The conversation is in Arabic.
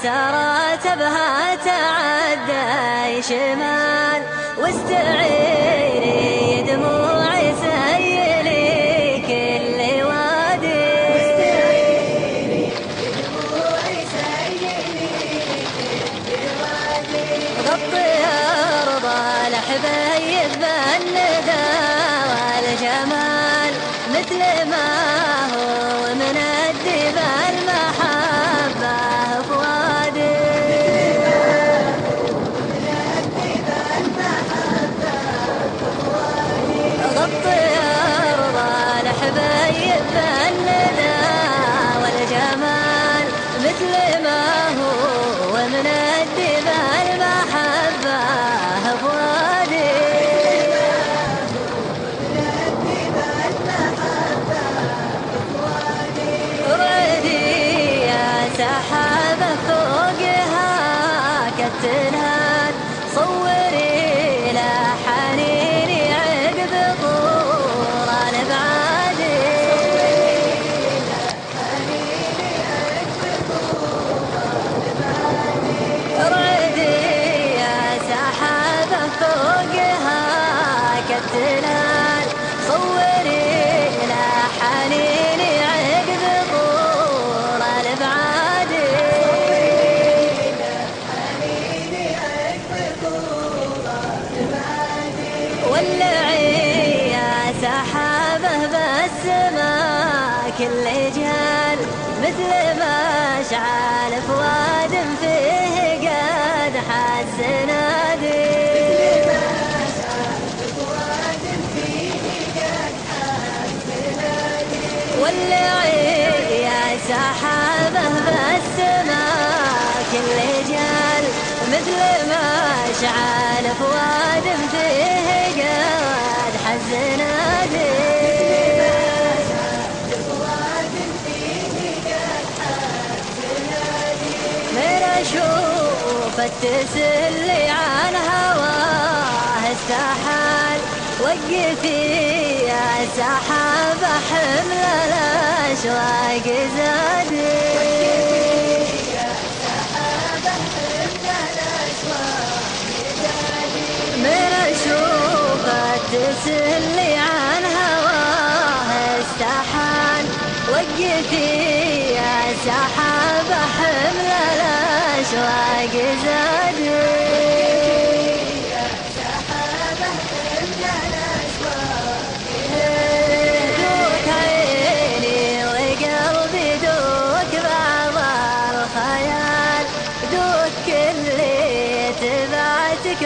ترى تبها تعدى شمال واستعيري دموعي سيلي كل وادي غطي أرض الحبايب بالندى والجمال مثل ما هو من الدب المحبة فؤادي غطي أرض الحبايب بالندى والجمال مثل ما هو من الدب المحبة فؤادي سحابة فوقها كالتنهاد صوري لا حنيني عقب طول الابعاد ارعدي يا سحابة فوقها كالتنهاد صوري لا حنيني عقب طول الابعاد ولعي يا سحابه بالسماء كل جهال مثل ما اشعل فؤاد فيه قد حز نادي ولعي يا سحابه بالسماء كل جهال مثل ما اشعل فؤاد فيه قد حز نادي من اشوف التسلي عن هواه استحال وقفي يا سحابة حمل الاشواق زادي من اشوف التسلي عن هواه استحال وقفي يا سحابة حمل الاشواق زادي دوك عيني وقلبي دوك بعض الخيال دوك اللي تبعتك